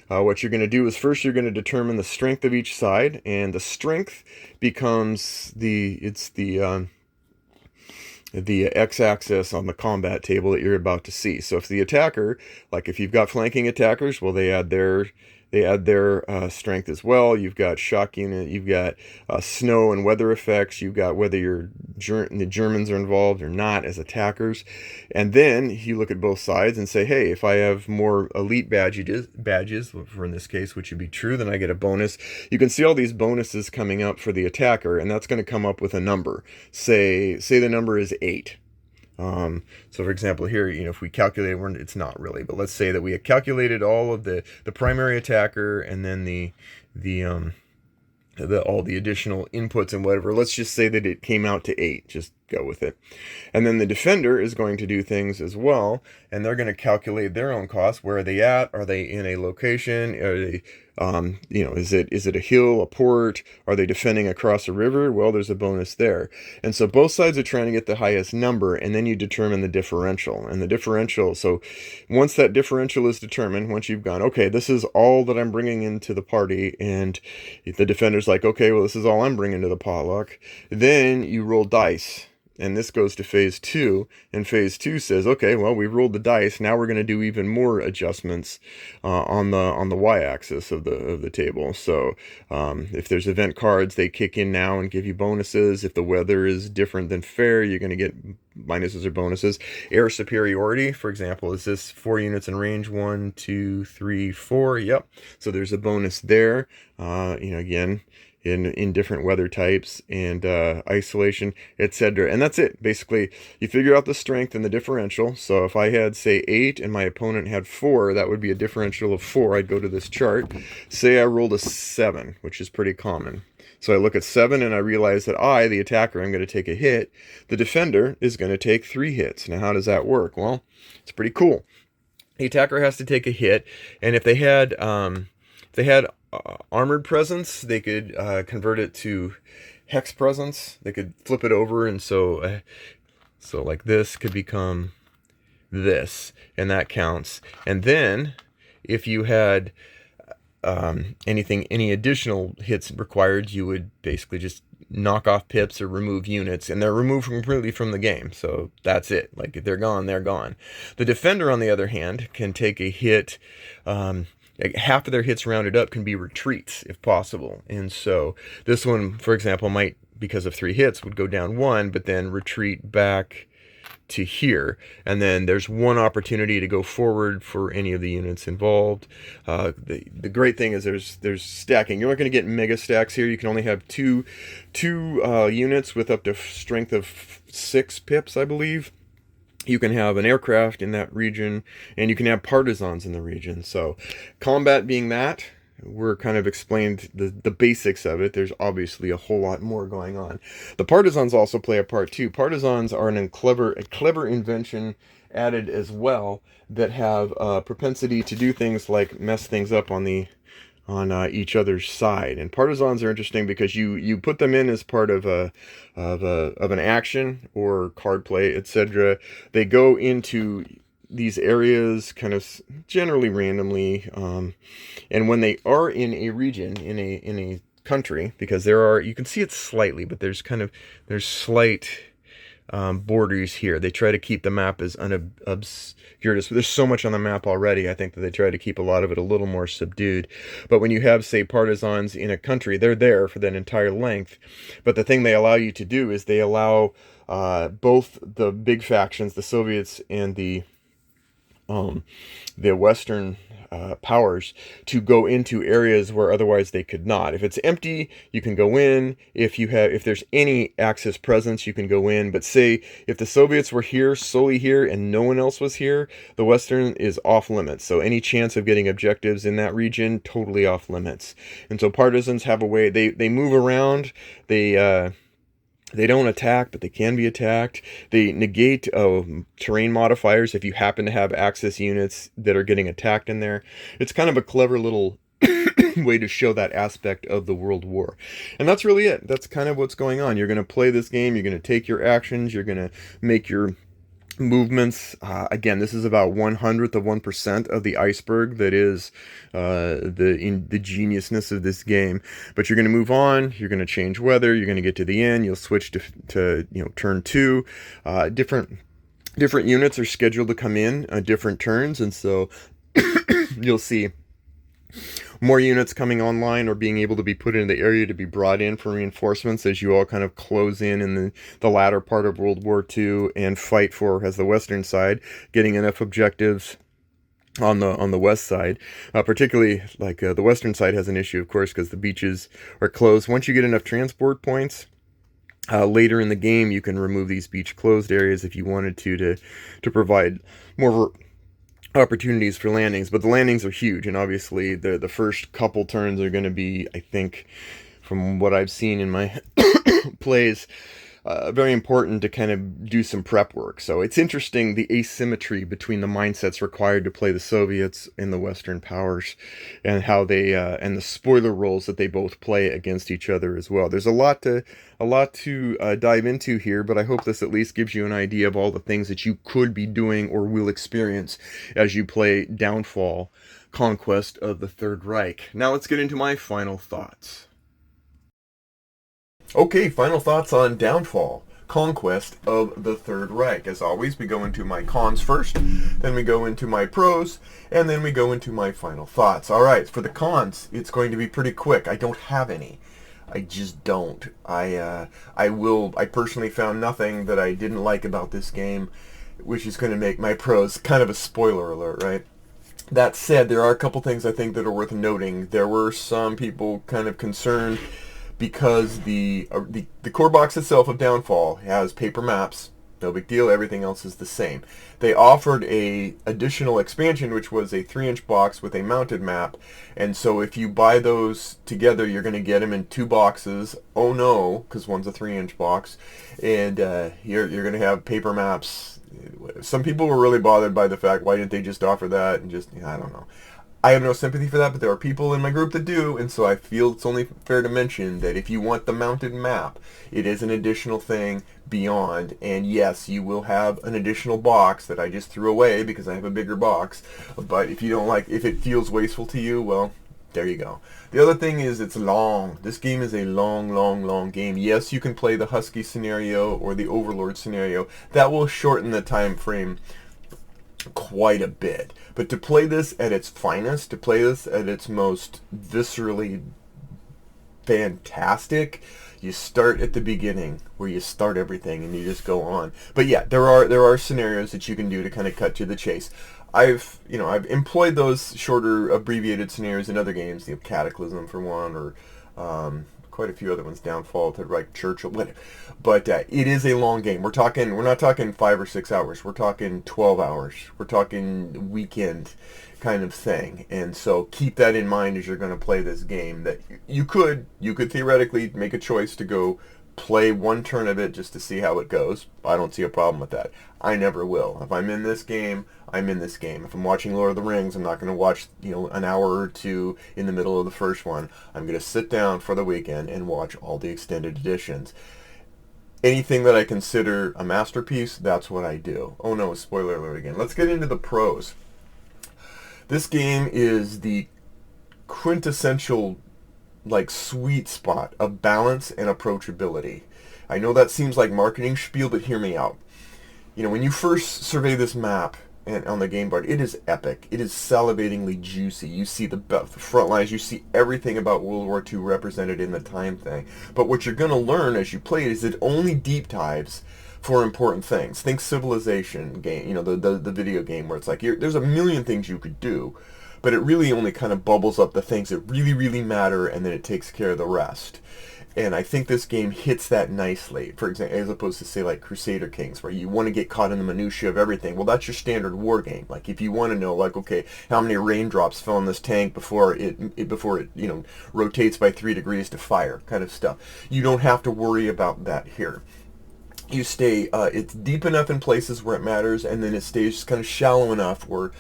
what you're going to do is first you're going to determine the strength of each side. And the strength becomes the x-axis on the combat table that you're about to see. So if the attacker, like if you've got flanking attackers, well, they add their strength as well. You've got shock unit, you've got snow and weather effects, you've got whether the Germans are involved or not as attackers. And then you look at both sides and say, hey, if I have more elite badges, for in this case, which would be true, then I get a bonus. You can see all these bonuses coming up for the attacker, and that's going to come up with a number. Say the number is 8. So for example here, if we calculate, it's not really, but let's say that we had calculated all of the primary attacker and then all the additional inputs and whatever. Let's just say that it came out to 8. Just go with it. And then the defender is going to do things as well, and they're going to calculate their own costs. Where are they at? Are they in a location? Are they, is it a hill, a port? Are they defending across a river? Well, there's a bonus there. And so both sides are trying to get the highest number, and then you determine the differential. And the differential, so once that differential is determined, once you've gone, okay, this is all that I'm bringing into the party, and the defender's like, okay, well, this is all I'm bringing to the potluck, then you roll dice. And this goes to phase 2, and phase 2 says, okay, well, we've rolled the dice. Now we're going to do even more adjustments on the y-axis of the table. So if there's event cards, they kick in now and give you bonuses. If the weather is different than fair, you're going to get minuses or bonuses. Air superiority, for example, is this 4 units in range? 1, 2, 3, 4. Yep. So there's a bonus there. Again, in different weather types and isolation, etc. And that's it. Basically, you figure out the strength and the differential. So if I had, say, 8 and my opponent had 4, that would be a differential of 4. I'd go to this chart. Say I rolled a 7, which is pretty common. So I look at 7 and I realize that I, the attacker, I'm going to take a hit. The defender is going to take 3 hits. Now, how does that work? Well, it's pretty cool. The attacker has to take a hit, and if they had armored presence, they could convert it to hex presence. They could flip it over, and so like this could become this, and that counts. And then if you had any additional hits required, you would basically just knock off pips or remove units, and they're removed completely from the game. So that's it. Like, if they're gone, they're gone. The defender, on the other hand, can take a hit. Half of their hits rounded up can be retreats if possible. And so this one, for example, might, because of 3 hits, would go down 1, but then retreat back to here. And then there's 1 opportunity to go forward for any of the units involved. The great thing is there's stacking. You're not going to get mega stacks here. You can only have two units with up to strength of 6 pips, I believe. You can have an aircraft in that region, and you can have partisans in the region. So combat being that, we're kind of explained the basics of it. There's obviously a whole lot more going on. The partisans also play a part too. Partisans are a clever invention added as well that have a propensity to do things like mess things up on each other's side. And partisans are interesting because you put them in as part of an action or card play, etc. They go into these areas kind of generally randomly, and when they are in a region, in a country, because you can see it slightly, but there's slight borders here. They try to keep the map as unobscured as. There's so much on the map already. I think that they try to keep a lot of it a little more subdued. But when you have, say, partisans in a country, they're there for that entire length. But the thing they allow you to do is they allow both the big factions, the Soviets and the Western powers, to go into areas where otherwise they could not. If it's empty, you can go in. If there's any Axis presence, you can go in. But say if the Soviets were here, solely here, and no one else was here, the Western is off limits. So any chance of getting objectives in that region, totally off limits. And so partisans have a way, they move around, they don't attack, but they can be attacked. They negate terrain modifiers if you happen to have Axis units that are getting attacked in there. It's kind of a clever little way to show that aspect of the World War. And that's really it. That's kind of what's going on. You're going to play this game. You're going to take your actions. You're going to make your movements. Again, this is about 1/100% of the iceberg that is the geniusness of this game. But you're going to move on. You're going to change weather. You're going to get to the end. You'll switch to turn 2. Different units are scheduled to come in different turns, and so you'll see more units coming online or being able to be put in the area to be brought in for reinforcements as you all kind of close in the latter part of World War II and fight for, as the Western side, getting enough objectives on the west side. Particularly, like the Western side has an issue, of course, because the beaches are closed. Once you get enough transport points, Later in the game, you can remove these beach closed areas if you wanted to provide more opportunities for landings. But the landings are huge, and obviously the first couple turns are going to be, I think, from what I've seen in my plays, very important to kind of do some prep work. So it's interesting the asymmetry between the mindsets required to play the Soviets and the Western powers, and how they and the spoiler roles that they both play against each other as well. There's a lot to dive into here, but I hope this at least gives you an idea of all the things that you could be doing or will experience as you play Downfall, Conquest of the Third Reich. Now let's get into my final thoughts. Okay, final thoughts on Downfall, Conquest of the Third Reich. As always, we go into my cons first, then we go into my pros, and then we go into my final thoughts. All right, for the cons, it's going to be pretty quick. I don't have any. I just don't. I personally found nothing that I didn't like about this game, which is going to make my pros kind of a spoiler alert, right? That said, there are a couple things I think that are worth noting. There were some people kind of concerned because the core box itself of Downfall has paper maps. No big deal. Everything else is the same. They offered a additional expansion, which was a 3-inch box with a mounted map. And so if you buy those together, you're going to get them in 2 boxes. Oh no, because one's a 3-inch box, and you're going to have paper maps. Some people were really bothered by the fact, why didn't they just offer that and just, I don't know. I have no sympathy for that, but there are people in my group that do, and so I feel it's only fair to mention that if you want the mounted map, it is an additional thing beyond, and yes, you will have an additional box that I just threw away because I have a bigger box, but if you don't like, if it feels wasteful to you, well, there you go. The other thing is it's long. This game is a long game. Yes, you can play the Husky scenario or the Overlord scenario. That will shorten the time frame quite a bit. But to play this at its finest, to play this at its most viscerally fantastic, you start at the beginning where you start everything and you just go on. But yeah, there are scenarios that you can do to kind of cut to the chase. I've employed those shorter abbreviated scenarios in other games, Cataclysm for one, or quite a few other ones, Downfall, Third Reich, Churchill, whatever. But it is a long game. We're not talking 5 or 6 hours. We're talking 12 hours. We're talking weekend kind of thing. And so keep that in mind as you're going to play this game. That you could theoretically make a choice to go play one turn of it just to see how it goes. I don't see a problem with that. I never will. If I'm in this game, I'm in this game. If I'm watching Lord of the Rings, I'm not going to watch, an hour or two in the middle of the first one. I'm going to sit down for the weekend and watch all the extended editions. Anything that I consider a masterpiece, that's what I do. Oh no, spoiler alert again. Let's get into the pros. This game is the quintessential sweet spot of balance and approachability. I know that seems like marketing spiel, but hear me out. When you first survey this map and on the game board, it is epic. It is salivatingly juicy. You see the front lines. You see everything about World War II represented in the time thing. But what you're going to learn as you play it is it only deep dives for important things. Think Civilization game, the video game where it's like there's a million things you could do, but it really only kind of bubbles up the things that really matter, and then it takes care of the rest. And I think this game hits that nicely, for example, as opposed to, say, like Crusader Kings, where you want to get caught in the minutiae of everything. Well, that's your standard war game. Like, if you want to know, okay, how many raindrops fell on this tank before it rotates by 3 degrees to fire, kind of stuff. You don't have to worry about that here. You stay, it's deep enough in places where it matters, and then it stays kind of shallow enough where,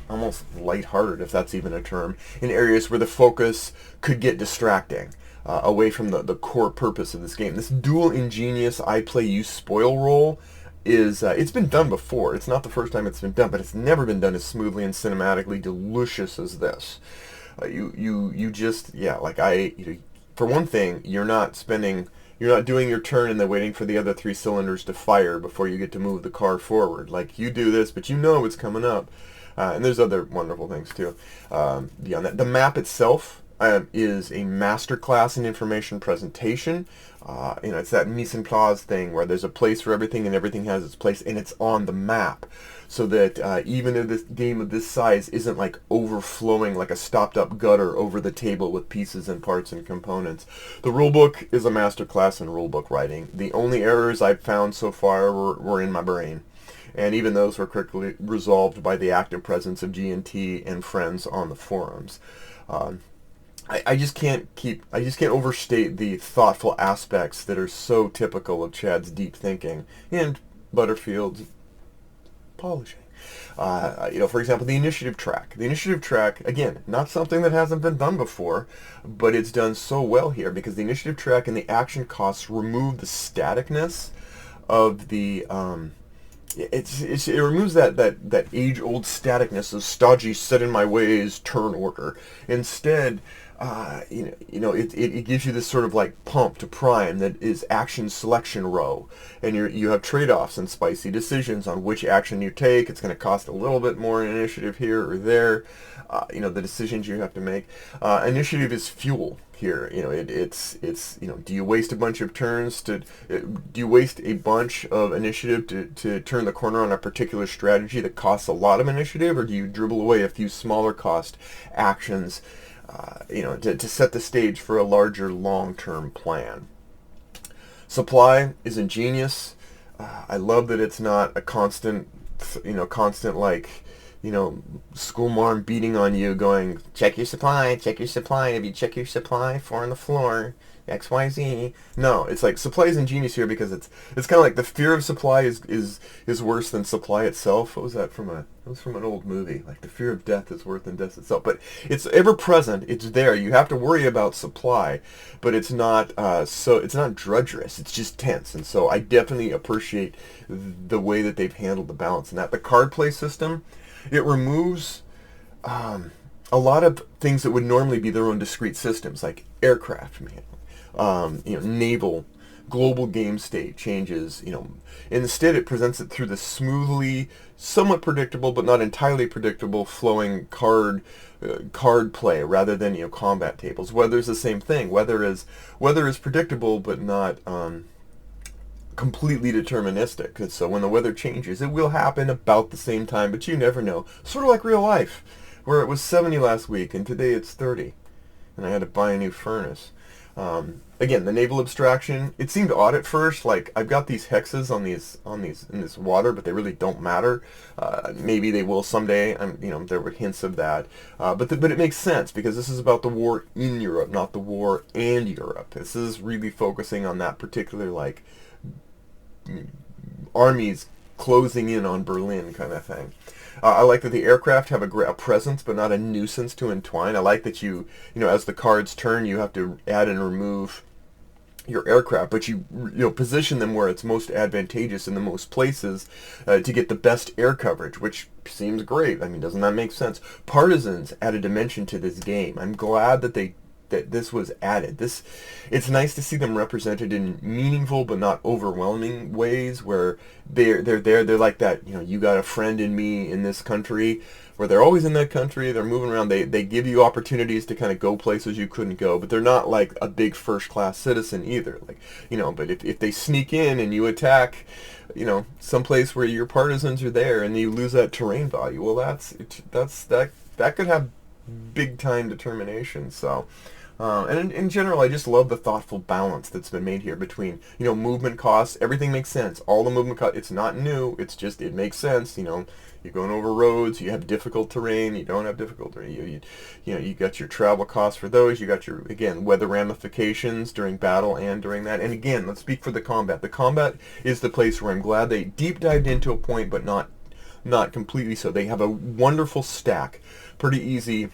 almost lighthearted, if that's even a term, in areas where the focus could get distracting. Away from the core purpose of this game. This dual ingenious I play you spoil role is, it's been done before. It's not the first time it's been done, but it's never been done as smoothly and cinematically delicious as this. For one thing, you're not doing your turn and then waiting for the other 3 cylinders to fire before you get to move the car forward. Like, you do this, but it's coming up. And there's other wonderful things too. Beyond that, the map itself, is a masterclass in information presentation. It's that mise en place thing where there's a place for everything and everything has its place and it's on the map. So that even if this game of this size isn't like overflowing like a stopped up gutter over the table with pieces and parts and components. The rulebook is a masterclass in rulebook writing. The only errors I've found so far were in my brain. And even those were quickly resolved by the active presence of GMT and friends on the forums. I just can't overstate the thoughtful aspects that are so typical of Chad's deep thinking and Butterfield's polishing. For example, the initiative track. The initiative track, again, not something that hasn't been done before, but it's done so well here because the initiative track and the action costs remove the staticness of the it removes that age-old staticness of stodgy set in my ways turn order. Instead, it gives you this sort of like pump to prime that is action selection row, and you have trade-offs and spicy decisions on which action you take. It's going to cost a little bit more in initiative here or there. The decisions you have to make. Initiative is fuel here. Do you waste a bunch of turns do you waste a bunch of initiative to turn the corner on a particular strategy that costs a lot of initiative, or do you dribble away a few smaller cost actions to set the stage for a larger long-term plan? Supply is ingenious. I love that it's not a constant like school marm beating on you going, check your supply, check your supply. If you check your supply, 4 on the floor, XYZ. No, it's like supply is ingenious here because it's kind of like the fear of supply is worse than supply itself. What was that from? It was from an old movie. Like the fear of death is worse than death itself. But it's ever present. It's there. You have to worry about supply, but it's not it's not drudgerous. It's just tense. And so I definitely appreciate the way that they've handled the balance in that. The card play system, it removes a lot of things that would normally be their own discrete systems, like aircraft, naval, global game state changes. Instead, it presents it through the smoothly, somewhat predictable but not entirely predictable flowing card play rather than combat tables. Weather's the same thing. Weather is predictable but not completely deterministic. And so when the weather changes, it will happen about the same time, but you never know. Sort of like real life, where it was 70 last week and today it's 30, and I had to buy a new furnace. Again, the naval abstraction, it seemed odd at first. Like, I've got these hexes in this water, but they really don't matter. Maybe they will someday. There were hints of that. But it makes sense because this is about the war in Europe, not the war and Europe. This is really focusing on that particular armies closing in on Berlin kind of thing. I like that the aircraft have a presence, but not a nuisance to entwine. I like that as the cards turn, you have to add and remove your aircraft, but you position them where it's most advantageous in the most places to get the best air coverage, which seems great. Doesn't that make sense? Partisans add a dimension to this game. I'm glad that this was added. It's nice to see them represented in meaningful but not overwhelming ways where they're like that, you got a friend in me in this country, where they're always in that country, they're moving around, they give you opportunities to kind of go places you couldn't go, but they're not like a big first-class citizen either. But if they sneak in and you attack, someplace where your partisans are there and you lose that terrain value, well, that could have big-time determination. So and in general, I just love the thoughtful balance that's been made here between, movement costs. Everything makes sense. All the movement costs, it's not new. It's just, it makes sense. You're going over roads. You have difficult terrain. You don't have difficult terrain. You got your travel costs for those. You got your, again, weather ramifications during battle and during that. And again, let's speak for the combat. The combat is the place where I'm glad they deep dived into a point, but not completely so. They have a wonderful stack. Pretty easy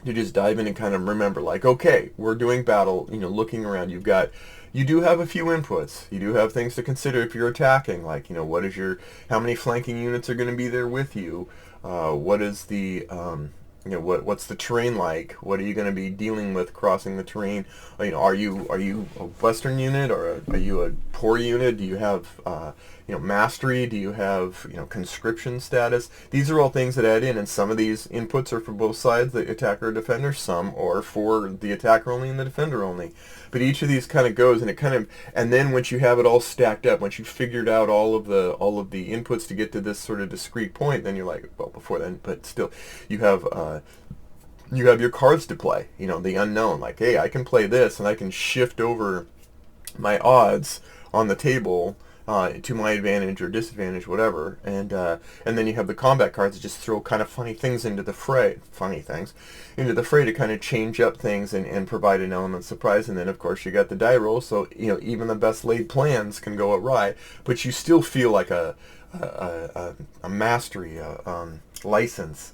to just dive in and kind of remember, like, okay, we're doing battle, looking around, you do have a few inputs, you do have things to consider if you're attacking, like, what is how many flanking units are going to be there with you, what is the what's the terrain like? What are you going to be dealing with crossing the terrain? Are you a Western unit, or are you a poor unit? Do you have mastery? Do you have conscription status? These are all things that add in, and some of these inputs are for both sides, the attacker or defender. Some are for the attacker only and the defender only. But each of these kind of goes, and then once you have it all stacked up, once you've figured out all of the inputs to get to this sort of discrete point, then you're like, well, before then, but still, you have your cards to play. The unknown. Like, hey, I can play this, and I can shift over my odds on the table to my advantage or disadvantage, whatever. And then you have the combat cards that just throw kind of funny things into the fray. To kind of change up things and provide an element of surprise. And then, of course, you got the die roll, so even the best laid plans can go awry, but you still feel like a mastery, license.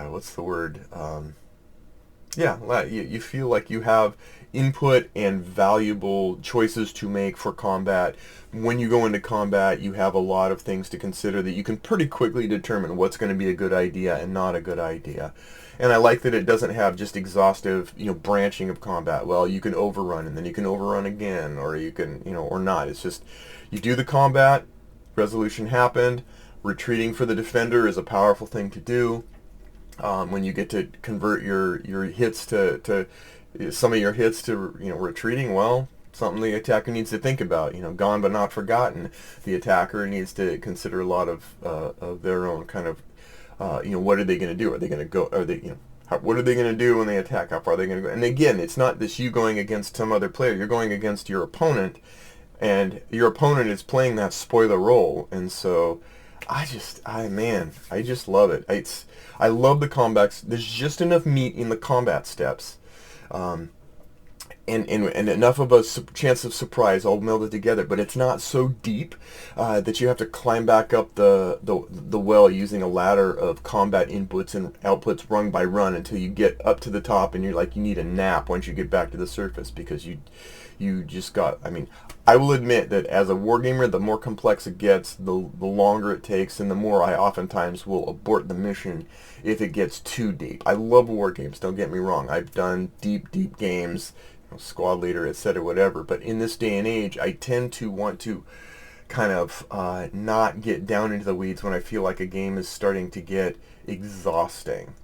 What's the word? You feel like you have input and valuable choices to make for combat. When you go into combat, you have a lot of things to consider that you can pretty quickly determine what's going to be a good idea and not a good idea. And I like that it doesn't have just exhaustive, branching of combat. Well, you can overrun, and then you can overrun again, or you can, or not. It's just, you do the combat, resolution happened, retreating for the defender is a powerful thing to do. When you get to convert your hits to some of your hits to retreating, well, something the attacker needs to think about. Gone but not forgotten. The attacker needs to consider a lot of their own kind of what are they going to do? Are they going to go? Are they what are they going to do when they attack? How far are they going to go? And again, it's not this you going against some other player. You're going against your opponent, and your opponent is playing that spoiler role, and so. I just love it. I love the combats. There's just enough meat in the combat steps, and enough of a chance of surprise all melded together. But it's not so deep that you have to climb back up the well using a ladder of combat inputs and outputs rung by run until you get up to the top, and you're like, you need a nap once you get back to the surface, because you just got. I will admit that as a wargamer, the more complex it gets, the longer it takes, and the more I oftentimes will abort the mission if it gets too deep. I love wargames, don't get me wrong. I've done deep games, squad leader, etc., whatever. But in this day and age, I tend to want to kind of not get down into the weeds when I feel like a game is starting to get exhausting.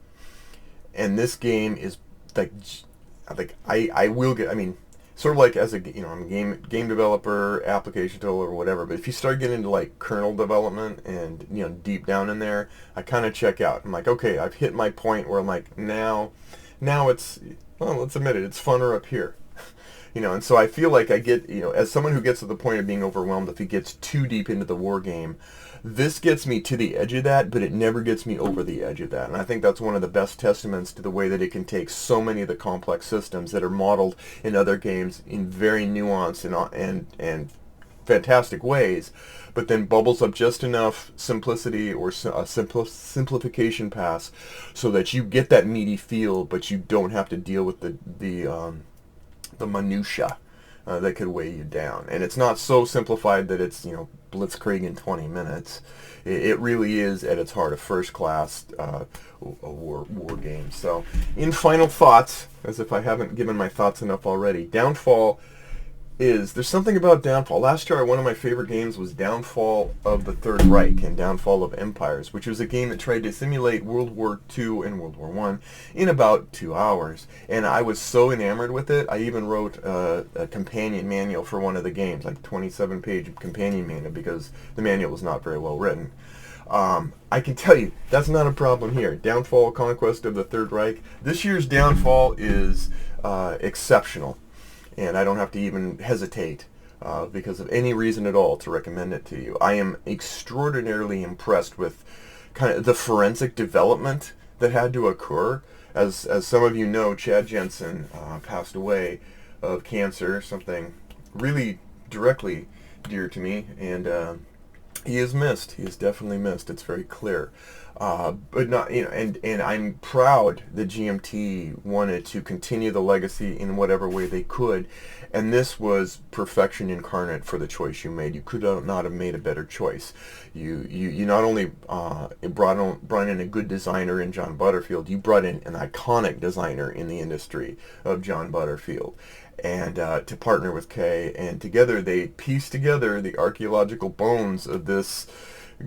And this game is like I will get. Sort of like as I'm a game developer, application developer, or whatever. But if you start getting into like kernel development and deep down in there, I kind of check out. I'm like, okay, I've hit my point where I'm like, now it's, well, let's admit it, it's funner up here. And so I feel like I get, as someone who gets to the point of being overwhelmed if he gets too deep into the war game, this gets me to the edge of that, but it never gets me over the edge of that. And I think that's one of the best testaments to the way that it can take so many of the complex systems that are modeled in other games in very nuanced and fantastic ways, but then bubbles up just enough simplicity or a simplification pass so that you get that meaty feel, but you don't have to deal with the minutia that could weigh you down. And it's not so simplified that it's blitzkrieg in 20 minutes. It really is at its heart a first class a war game. So in final thoughts, as if I haven't given my thoughts enough already, Downfall there's something about Downfall. Last year, one of my favorite games was Downfall of the Third Reich and Downfall of Empires, which was a game that tried to simulate World War II and World War I in about 2 hours. And I was so enamored with it, I even wrote a companion manual for one of the games, like 27-page companion manual, because the manual was not very well written. I can tell you, that's not a problem here. Downfall, Conquest of the Third Reich. This year's Downfall is exceptional. And I don't have to even hesitate because of any reason at all to recommend it to you. I am extraordinarily impressed with kind of the forensic development that had to occur. As some of you know, Chad Jensen passed away of cancer, something really directly dear to me, and he is missed. He is definitely missed. It's very clear. But not, and I'm proud that GMT wanted to continue the legacy in whatever way they could, and this was perfection incarnate for the choice you made. You could not have made a better choice. You not only brought in a good designer in John Butterfield, you brought in an iconic designer in the industry of John Butterfield, and to partner with Kay, and together they pieced together the archaeological bones of this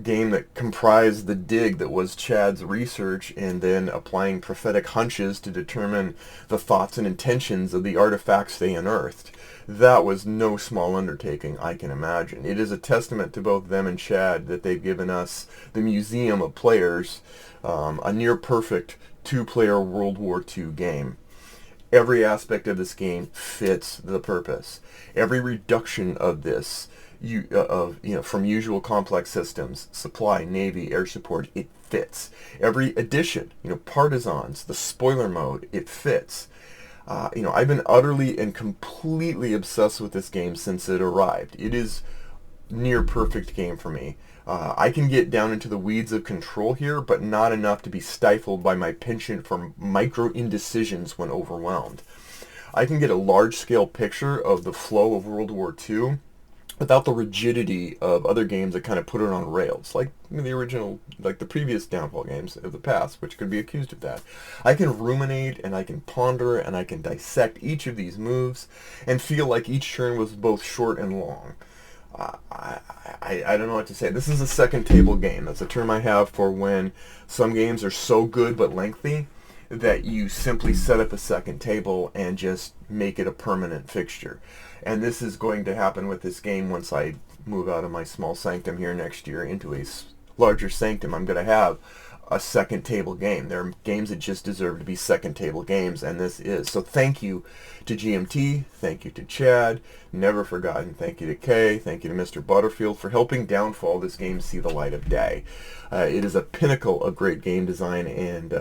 game that comprised the dig that was Chad's research, and then applying prophetic hunches to determine the thoughts and intentions of the artifacts they unearthed. That was no small undertaking, I can imagine. It is a testament to both them and Chad that they've given us the museum of players, a near perfect two-player World War II game. Every aspect of this game fits the purpose. Every reduction of this, from usual complex systems, supply, navy, air support, it fits. Every addition, partisans, the spoiler mode, it fits. I've been utterly and completely obsessed with this game since it arrived. It is near perfect game for me. I can get down into the weeds of control here, but not enough to be stifled by my penchant for micro indecisions when overwhelmed. I can get a large-scale picture of the flow of World War II without the rigidity of other games that kind of put it on rails, like the original, like the previous Downfall games of the past, which could be accused of that. I can ruminate, and I can ponder, and I can dissect each of these moves, and feel like each turn was both short and long. I don't know what to say. This is a second table game. That's a term I have for when some games are so good but lengthy that you simply set up a second table and just make it a permanent fixture. And this is going to happen with this game once I move out of my small sanctum here next year into a larger sanctum. I'm going to have a second table game. There are games that just deserve to be second table games, and this is. So thank you to GMT, thank you to Chad, never forgotten, thank you to Kay, thank you to Mr. Butterfield for helping Downfall, this game, see the light of day. It is a pinnacle of great game design and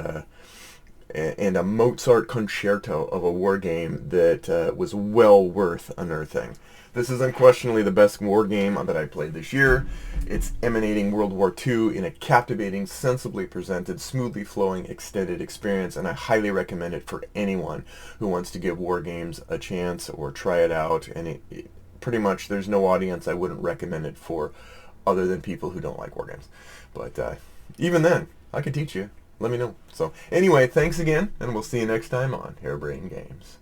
a Mozart concerto of a war game that was well worth unearthing. This is unquestionably the best war game that I played this year. It's emanating World War II in a captivating, sensibly presented, smoothly flowing, extended experience, and I highly recommend it for anyone who wants to give war games a chance or try it out. And pretty much there's no audience I wouldn't recommend it for other than people who don't like war games. But even then, I could teach you. Let me know. So anyway, thanks again, and we'll see you next time on Harebrained Games.